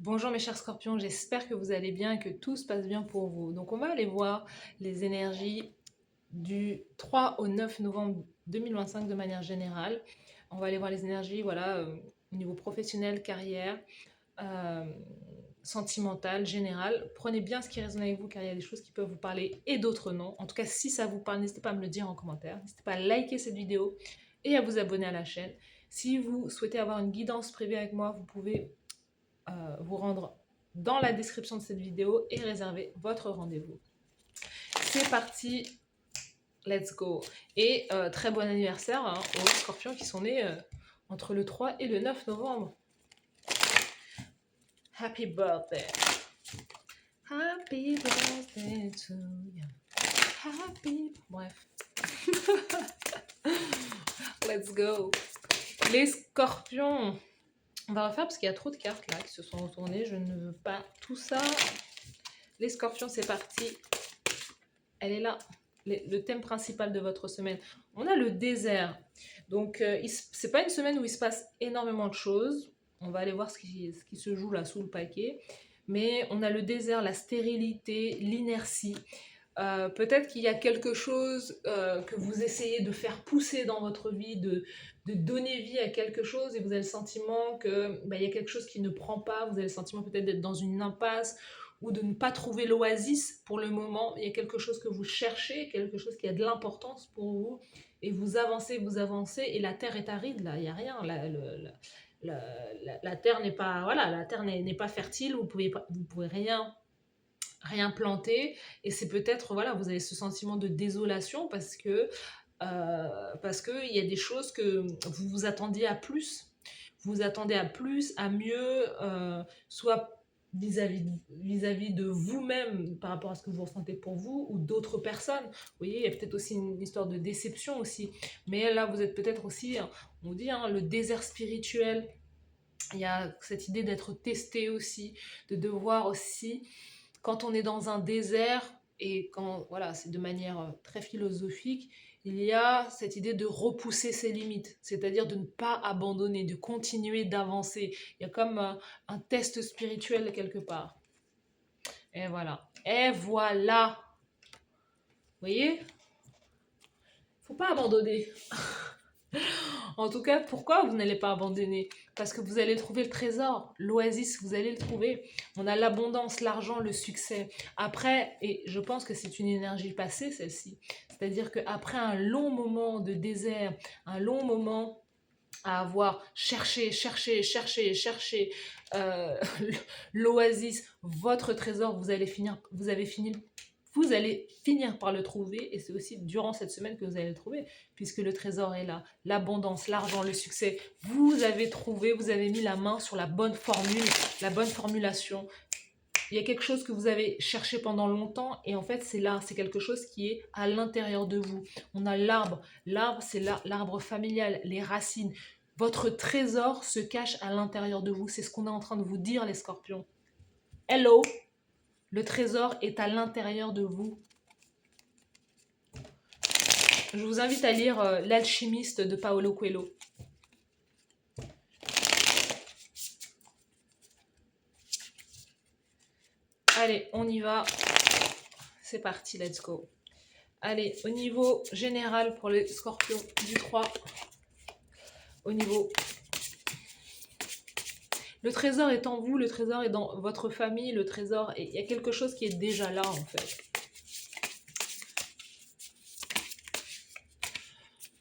Bonjour mes chers scorpions, j'espère que vous allez bien et que tout se passe bien pour vous. Donc on va aller voir les énergies du 3 au 9 novembre 2025 de manière générale. On va aller voir les énergies voilà, au niveau professionnel, carrière, euh, sentimental, général. Prenez bien ce qui résonne avec vous car il y a des choses qui peuvent vous parler et d'autres non. En tout cas, si ça vous parle, n'hésitez pas à me le dire en commentaire. N'hésitez pas à liker cette vidéo et à vous abonner à la chaîne. Si vous souhaitez avoir une guidance privée avec moi, vous pouvez vous rendre dans la description de cette vidéo et réserver votre rendez-vous. C'est parti, let's go. Et très bon anniversaire hein, aux scorpions qui sont nés entre le 3 et le 9 novembre. Happy birthday. Happy birthday to you. Happy... Bref. Let's go. Les scorpions. On va refaire parce qu'il y a trop de cartes là qui se sont retournées. Je ne veux pas tout ça. Les scorpions, c'est parti. Elle est là. Le thème principal de votre semaine. On a le désert. Donc, c'est pas une semaine où il se passe énormément de choses. On va aller voir ce qui se joue là sous le paquet. Mais on a le désert, la stérilité, l'inertie. Peut-être qu'il y a quelque chose que vous essayez de faire pousser dans votre vie, de donner vie à quelque chose et vous avez le sentiment que il y a quelque chose qui ne prend pas, vous avez le sentiment peut-être d'être dans une impasse ou de ne pas trouver l'oasis pour le moment. Il y a quelque chose que vous cherchez, quelque chose qui a de l'importance pour vous et vous avancez et la terre est aride là, il n'y a rien. La terre n'est pas voilà, la terre n'est pas fertile, vous pouvez rien planter et c'est peut-être voilà vous avez ce sentiment de désolation parce que il y a des choses que vous vous attendiez à plus, vous attendez à plus, à mieux, soit vis-à-vis de vous-même par rapport à ce que vous ressentez pour vous ou d'autres personnes. Vous voyez, il y a peut-être aussi une histoire de déception aussi. Mais là, vous êtes peut-être aussi, on dit, hein, le désert spirituel. Il y a cette idée d'être testé aussi, de devoir aussi quand on est dans un désert, et quand, voilà, c'est de manière très philosophique, il y a cette idée de repousser ses limites, c'est-à-dire de ne pas abandonner, de continuer d'avancer. Il y a comme un test spirituel quelque part. Et voilà. Et voilà. Vous voyez? Faut pas abandonner. En tout cas, pourquoi vous n'allez pas abandonner? Parce que vous allez trouver le trésor, l'oasis, vous allez le trouver. On a l'abondance, l'argent, le succès. Après, et je pense que c'est une énergie passée, celle-ci. C'est-à-dire qu'après un long moment de désert, un long moment à avoir cherché, euh, l'oasis, votre trésor, vous allez finir par le trouver et c'est aussi durant cette semaine que vous allez le trouver puisque le trésor est là, l'abondance, l'argent, le succès. Vous avez trouvé, vous avez mis la main sur la bonne formule, la bonne formulation. Il y a quelque chose que vous avez cherché pendant longtemps et en fait c'est là, c'est quelque chose qui est à l'intérieur de vous. On a l'arbre, l'arbre c'est l'arbre familial, les racines. Votre trésor se cache à l'intérieur de vous, c'est ce qu'on est en train de vous dire les scorpions. Hello, le trésor est à l'intérieur de vous. Je vous invite à lire L'Alchimiste de Paolo Coelho. Allez, on y va. C'est parti, let's go. Allez, au niveau général pour les scorpions du 3, au niveau... Le trésor est en vous, le trésor est dans votre famille, le trésor... Il y a quelque chose qui est déjà là, en fait.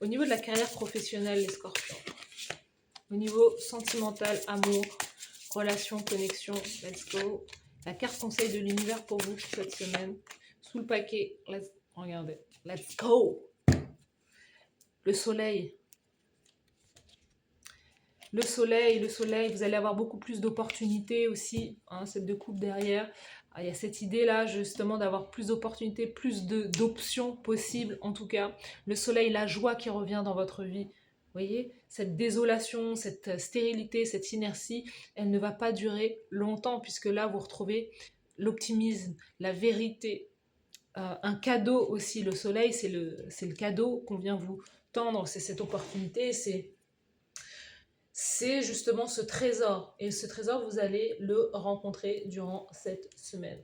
Au niveau de la carrière professionnelle, les scorpions. Au niveau sentimental, amour, relation, connexion, let's go. La carte conseil de l'univers pour vous cette semaine. Sous le paquet, regardez, let's go. Le soleil. Le soleil, vous allez avoir beaucoup plus d'opportunités aussi, hein, cette de coupe derrière. Il y a cette idée-là, justement, d'avoir plus d'opportunités, plus d'options possibles, en tout cas. Le soleil, la joie qui revient dans votre vie. Vous voyez, cette désolation, cette stérilité, cette inertie, elle ne va pas durer longtemps, puisque là, vous retrouvez l'optimisme, la vérité. Un cadeau aussi, le soleil, c'est le cadeau qu'on vient vous tendre, c'est cette opportunité, c'est c'est justement ce trésor. Et ce trésor, vous allez le rencontrer durant cette semaine.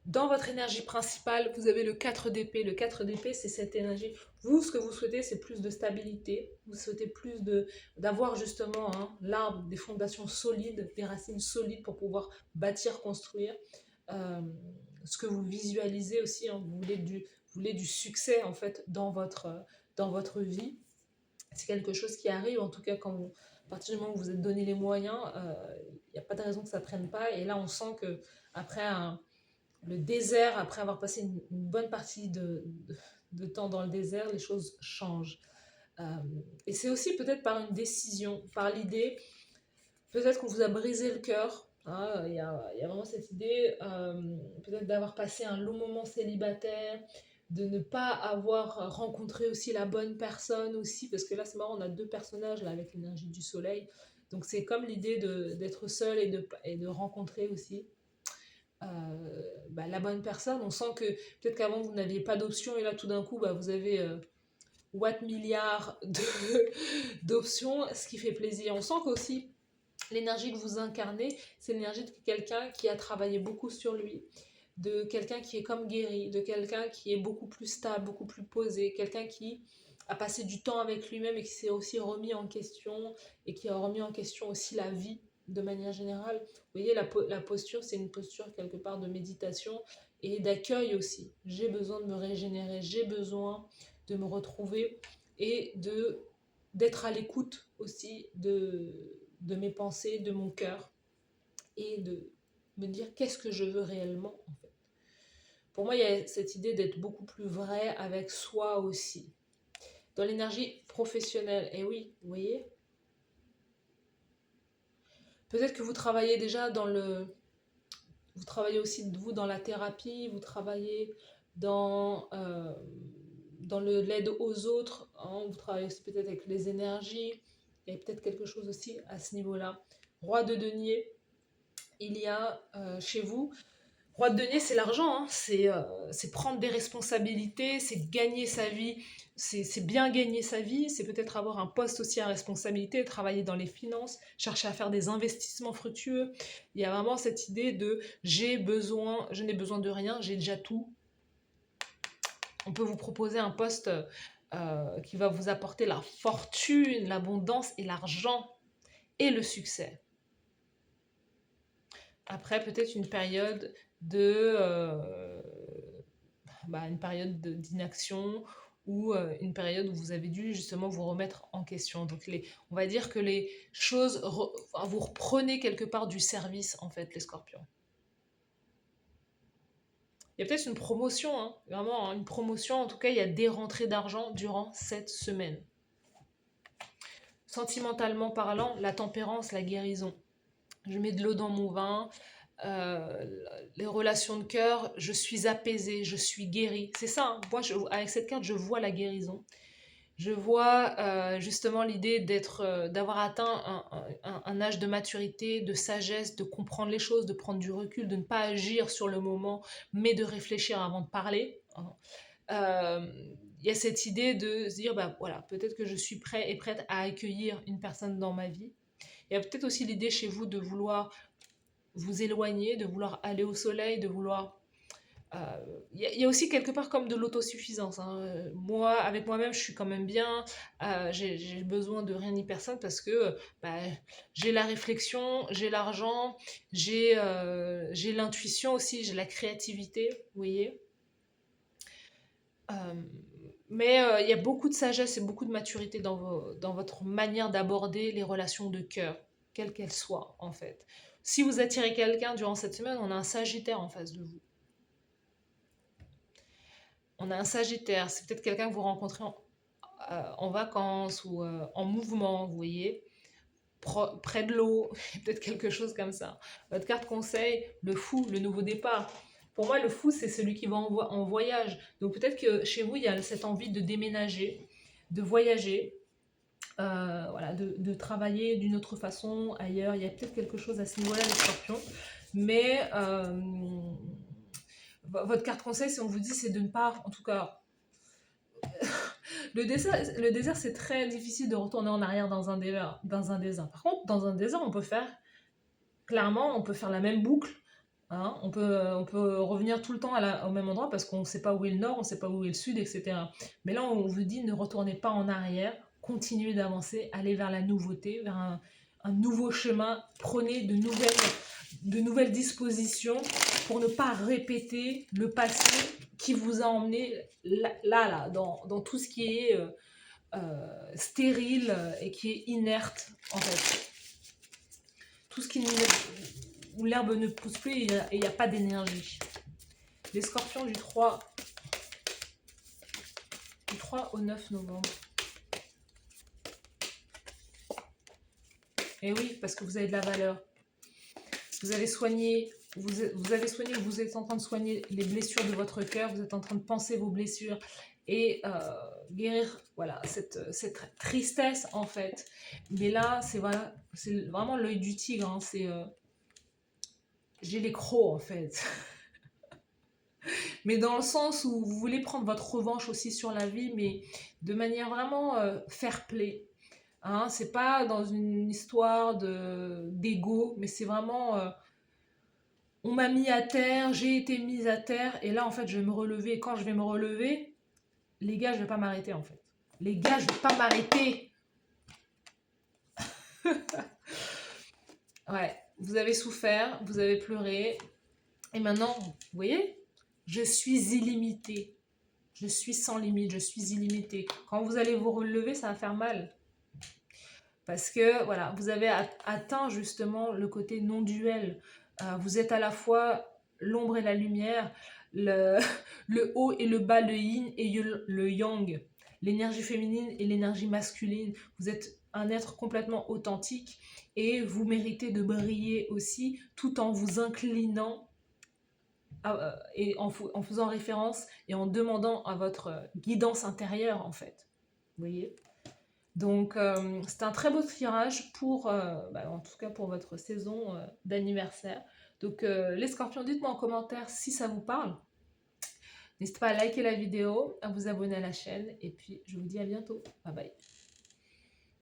Dans votre énergie principale, vous avez le 4 d'épée. Le 4 d'épée, c'est cette énergie. Vous, ce que vous souhaitez, c'est plus de stabilité. Vous souhaitez plus d'avoir justement l'arbre, des fondations solides, des racines solides pour pouvoir bâtir, construire. Euh, Ce que vous visualisez aussi, vous voulez du succès en fait dans votre vie. C'est quelque chose qui arrive, en tout cas à partir du moment où vous êtes donné les moyens, il n'y a pas de raison que ça ne prenne pas. Et là, on sent que après le désert, après avoir passé une bonne partie de temps dans le désert, les choses changent. Euh, et c'est aussi peut-être par une décision, par l'idée, peut-être qu'on vous a brisé le cœur. Hein, il y a vraiment cette idée, peut-être d'avoir passé un long moment célibataire, de ne pas avoir rencontré aussi la bonne personne aussi, parce que là c'est marrant, on a deux personnages là avec l'énergie du soleil. Donc c'est comme l'idée d'être seul et de rencontrer aussi la bonne personne. On sent que peut-être qu'avant vous n'aviez pas d'option et là tout d'un coup vous avez what milliards d'options, ce qui fait plaisir. On sent qu'aussi l'énergie que vous incarnez, c'est l'énergie de quelqu'un qui a travaillé beaucoup sur lui, de quelqu'un qui est comme guéri, de quelqu'un qui est beaucoup plus stable, beaucoup plus posé, quelqu'un qui a passé du temps avec lui-même et qui s'est aussi remis en question et qui a remis en question aussi la vie de manière générale. Vous voyez, la posture, c'est une posture quelque part de méditation et d'accueil aussi. J'ai besoin de me régénérer, j'ai besoin de me retrouver et d'être à l'écoute aussi de mes pensées, de mon cœur et de me dire qu'est-ce que je veux réellement en fait. Pour moi, il y a cette idée d'être beaucoup plus vrai avec soi aussi. Dans l'énergie professionnelle, et oui, vous voyez, peut-être que vous travaillez déjà vous travaillez aussi vous dans la thérapie, vous travaillez dans l'aide aux autres, hein, vous travaillez aussi peut-être avec les énergies, il y a peut-être quelque chose aussi à ce niveau-là. Roi de denier, il y a chez vous. Roi de denier, c'est l'argent, hein. C'est prendre des responsabilités, c'est gagner sa vie, c'est bien gagner sa vie, c'est peut-être avoir un poste aussi à responsabilité, travailler dans les finances, chercher à faire des investissements fructueux. Il y a vraiment cette idée de je n'ai besoin de rien, j'ai déjà tout. On peut vous proposer un poste qui va vous apporter la fortune, l'abondance et l'argent et le succès. Après, peut-être une période d'inaction ou une période où vous avez dû justement vous remettre en question. Donc on va dire que les choses, vous reprenez quelque part du service en fait, les scorpions. Il y a peut-être une promotion, hein, vraiment une promotion, en tout cas il y a des rentrées d'argent durant cette semaine. Sentimentalement parlant, la tempérance, la guérison. Je mets de l'eau dans mon vin, euh, les relations de cœur, je suis apaisée, je suis guérie. C'est ça, hein. Moi, avec cette carte, je vois la guérison. Je vois justement l'idée d'avoir atteint un âge de maturité, de sagesse, de comprendre les choses, de prendre du recul, de ne pas agir sur le moment, mais de réfléchir avant de parler. Hein. Il y a cette idée de se dire, voilà, peut-être que je suis prêt et prête à accueillir une personne dans ma vie. Il y a peut-être aussi l'idée chez vous de vouloir vous éloigner, de vouloir aller au soleil, de vouloir... Il y a aussi quelque part comme de l'autosuffisance. Hein. Moi, avec moi-même, je suis quand même bien. J'ai besoin de rien ni personne parce que j'ai la réflexion, j'ai l'argent, j'ai l'intuition aussi, j'ai la créativité, vous voyez. Euh, mais il y a beaucoup de sagesse et beaucoup de maturité dans votre manière d'aborder les relations de cœur, quelles qu'elles soient, en fait. Si vous attirez quelqu'un durant cette semaine, on a un Sagittaire en face de vous. On a un Sagittaire, c'est peut-être quelqu'un que vous rencontrez en vacances ou en mouvement, vous voyez, près de l'eau, peut-être quelque chose comme ça. Votre carte conseil, le fou, le nouveau départ. Pour moi, le fou, c'est celui qui va en voyage. Donc peut-être que chez vous, il y a cette envie de déménager, de voyager, voilà, de travailler d'une autre façon ailleurs. Il y a peut-être quelque chose à ce niveau-là, les scorpions. Mais votre carte conseil, si on vous dit, c'est de ne pas, en tout cas, Le désert, c'est très difficile de retourner en arrière dans un désert. Par contre, dans un désert, clairement, on peut faire la même boucle. Hein. On peut revenir tout le temps au même endroit parce qu'on ne sait pas où est le nord, on ne sait pas où est le sud, etc. Mais là, on vous dit ne retournez pas en arrière, continuez d'avancer, allez vers la nouveauté, vers un nouveau chemin, prenez de nouvelles dispositions pour ne pas répéter le passé qui vous a emmené dans tout ce qui est stérile et qui est inerte, en fait. Tout ce où l'herbe ne pousse plus et il n'y a pas d'énergie. Les scorpions du 3 au 9 novembre. Et oui, parce que vous avez de la valeur. Vous avez soigné, vous êtes en train de soigner les blessures de votre cœur, vous êtes en train de penser vos blessures et guérir voilà, cette tristesse en fait. Mais là, c'est vraiment l'œil du tigre, hein, j'ai les crocs en fait. Mais dans le sens où vous voulez prendre votre revanche aussi sur la vie, mais de manière vraiment fair play. Hein, c'est pas dans une histoire d'ego, mais c'est vraiment on m'a mis à terre, j'ai été mise à terre, et là en fait je vais me relever. Et quand je vais me relever, les gars, je vais pas m'arrêter en fait. Les gars, je vais pas m'arrêter. Ouais, vous avez souffert, vous avez pleuré, et maintenant, vous voyez, je suis illimitée. Je suis sans limite, je suis illimitée. Quand vous allez vous relever, ça va faire mal. Parce que voilà, vous avez atteint justement le côté non-duel. Vous êtes à la fois l'ombre et la lumière, le haut et le bas, le yin et le yang, l'énergie féminine et l'énergie masculine. Vous êtes un être complètement authentique et vous méritez de briller aussi tout en vous inclinant et en faisant référence et en demandant à votre guidance intérieure en fait. Vous voyez ? Donc, c'est un très beau tirage en tout cas pour votre saison d'anniversaire. Donc, les scorpions, dites-moi en commentaire si ça vous parle. N'hésitez pas à liker la vidéo, à vous abonner à la chaîne. Et puis, je vous dis à bientôt. Bye bye.